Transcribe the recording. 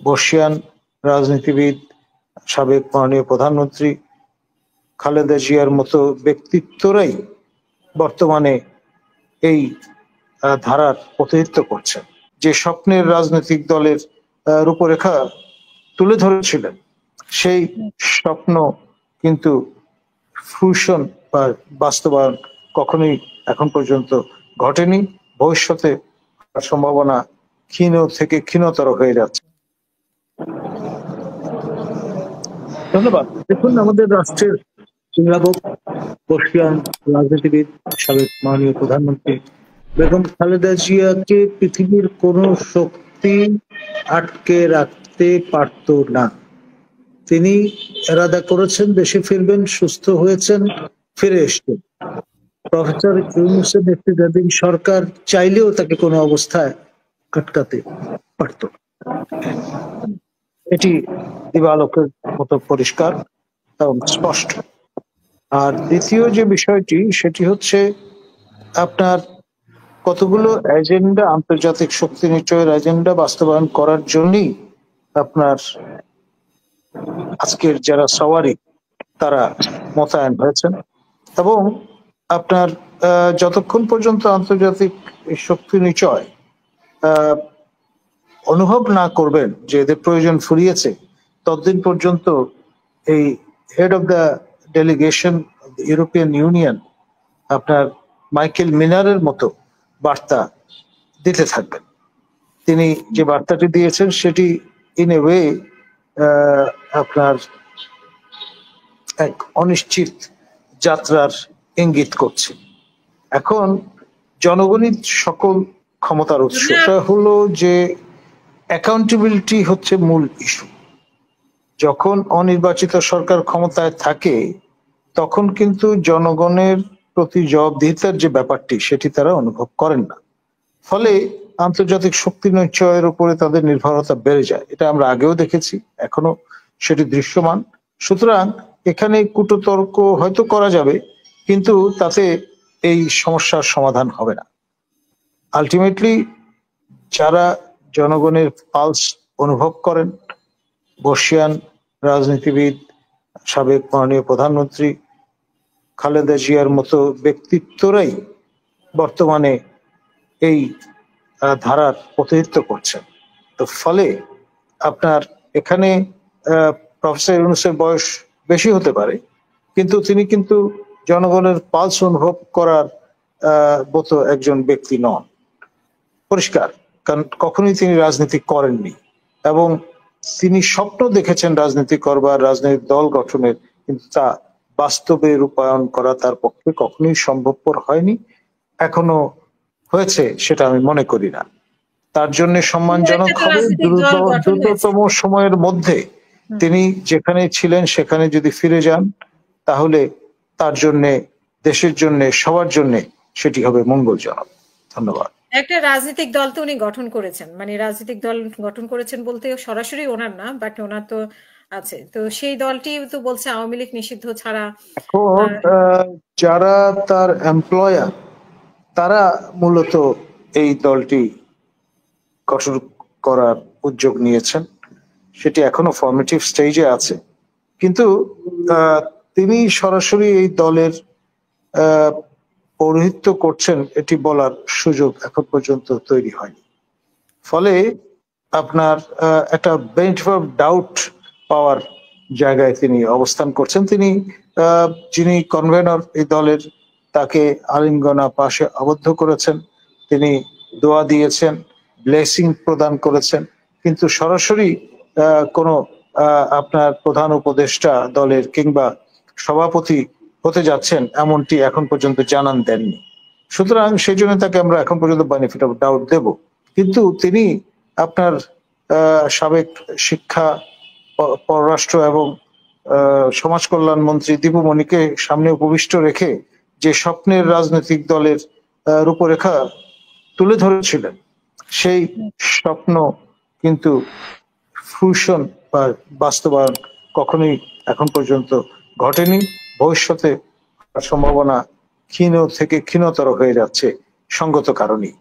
বর্ষিয়ান রাজনীতিবিদ, সাবেক মাননীয় প্রধানমন্ত্রী খালেদা জিয়ার মতো ব্যক্তিত্বরাই বর্তমানে এই ধারার প্রতিনিধিত্ব করছেন। যে স্বপ্নের রাজনৈতিক দলের রূপরেখা তুলে ধরেছিলেন, সেই স্বপ্ন কিন্তু ফ্রুশন বা বাস্তবায়ন কখনোই এখন পর্যন্ত ঘটেনি। ভবিষ্যতে সম্ভাবনা ক্ষীণ থেকে ক্ষীণতর হয়ে যাচ্ছে। ধন্যবাদ। দেখুন, আমাদের রাষ্ট্রের অভিভাবক, বর্ষিয়ান রাজনীতিবিদ, সাবেক মাননীয় প্রধানমন্ত্রী বেগম খালেদা জিয়াকে পৃথিবীর কোন শক্তি আটকে রাখতে পারত না। তিনি এরাদা করেছেন দেশে ফিরবেন, সুস্থ হয়েছেন, ফিরে এসছেন। প্রফেসর ইউনূসের নেতৃত্বাধীন সরকার চাইলেও তাকে কোনো অবস্থায় আটকাতে পারত। এটি দিবালোকের মতো পরিষ্কার এবং স্পষ্ট। আর দ্বিতীয় যে বিষয়টি, সেটি হচ্ছে আপনার কতগুলো এজেন্ডা, আন্তর্জাতিক শক্তি নিশ্চয়ের এজেন্ডা বাস্তবায়ন করার জন্যই আপনার আজকের যারা সওয়ারি তারা মোতায়েন হয়েছেন। এবং আপনার যতক্ষণ পর্যন্ত আন্তর্জাতিক শক্তি নিশ্চয় অনুভব না করবেন যে এদের প্রয়োজন ফুরিয়েছে, ততদিন পর্যন্ত এই head of the delegation European union আপনার মাইকেল মিনারের মতো বার্তা দিতে থাকবেন। তিনি যে বার্তাটি দিয়েছেন সেটি ইন এ ওয়ে আপনার এক অনিশ্চিত যাত্রার ইঙ্গিত করছে। এখন জনগণই সকল ক্ষমতার উৎস। হলো যে অ্যাকাউন্টেবিলিটি হচ্ছে মূল ইস্যু। যখন অনির্বাচিত সরকার ক্ষমতায় থাকে তখন কিন্তু জনগণের প্রতি জবাবদিহিতার যে ব্যাপারটি সেটি তারা অনুভব করেন না। ফলে আন্তর্জাতিক শক্তি নিশ্চয়ের উপরে তাদের নির্ভরতা বেড়ে যায়। এটা আমরা আগেও দেখেছি, এখনো সেটি দৃশ্যমান। সুতরাং এখানে কূটতর্ক হয়তো করা যাবে, কিন্তু তাতে এই সমস্যার সমাধান হবে না। আলটিমেটলি যারা জনগণের পালস অনুভব করেন, বর্ষিয়ান রাজনীতিবিদ, সাবেক মাননীয় প্রধানমন্ত্রী খালেদা জিয়ার মতো ব্যক্তিত্বরাই বর্তমানে এই ধারার প্রতিনিধিত্ব করছেন। তো ফলে আপনার এখানে প্রফেসর ইউনূসের বয়স বেশি হতে পারে, কিন্তু তিনি কিন্তু জনগণের পালস অনুভব করার মতো একজন ব্যক্তি নন, পরিষ্কার। কারণ কখনোই তিনি রাজনীতি করেননি এবং তিনি স্বপ্ন দেখেছেন রাজনীতি করবার, রাজনৈতিক দল গঠনের, কিন্তু তা বাস্তবে রূপায়ণ করা তার পক্ষে কখনোই সম্ভবপর হয়নি। এখনো হয়েছে সেটা আমি মনে করি না। তার জন্য সম্মানজনক হবে দ্রুততম সময়ের মধ্যে তিনি যেখানে ছিলেন সেখানে যদি ফিরে যান, তাহলে তার জন্য, দেশের জন্য, সবার জন্য সেটি হবে মঙ্গলজনক। ধন্যবাদ। একটা রাজনৈতিক দল তো উনি গঠন করেছেন, মানে রাজনৈতিক দল গঠন করেছেন বলতে সরাসরি ওনার না, বাট ওনার তো আছে। তো সেই দলটি তো বলছে আওয়ামী লীগ নিষিদ্ধ ছাড়া। এখন যারা তার এমপ্লয়ার তারা মূলত এই দলটি গঠন করার উদ্যোগ নিয়েছেন, সেটি এখনো ফর্মেটিভ স্টেজে আছে। কিন্তু তিনি সরাসরি এই দলের পৌরোহিত্য করছেন এটি বলার সুযোগ এখন পর্যন্ত তৈরি হয়নি। ফলে আপনার একটা বেঞ্চ অফ ডাউট পাওয়ার জায়গায় তিনি অবস্থান করছেন। তিনি যিনি কনভেনর এই দলের, তাকে আলিঙ্গনা পাশে আবদ্ধ করেছেন, তিনি দোয়া দিয়েছেন, ব্লেসিং প্রদান করেছেন, কিন্তু সরাসরি কোনো আপনার প্রধান উপদেষ্টা দলের কিংবা সভাপতি হতে যাচ্ছেন এমনটি এখন পর্যন্ত জানান দেননি। সুতরাং সেই জন্য তাকে আমরা এখন পর্যন্ত বেনিফিট অফ ডাউট দেব। কিন্তু তিনি আপনার সাবেক শিক্ষা, পররাষ্ট্র এবং সমাজ কল্যাণ মন্ত্রী দীপু মনিকে সামনে উপবিষ্ট রেখে যে স্বপ্নের রাজনৈতিক দলের রূপরেখা তুলে ধরেছিলেন, সেই স্বপ্ন কিন্তু ফ্রুশন বা বাস্তবায়ন কখনোই এখন পর্যন্ত ঘটেনি। ভবিষ্যতে সম্ভাবনা ক্ষীণ থেকে ক্ষীণতর হয়ে যাচ্ছে সঙ্গত কারণেই।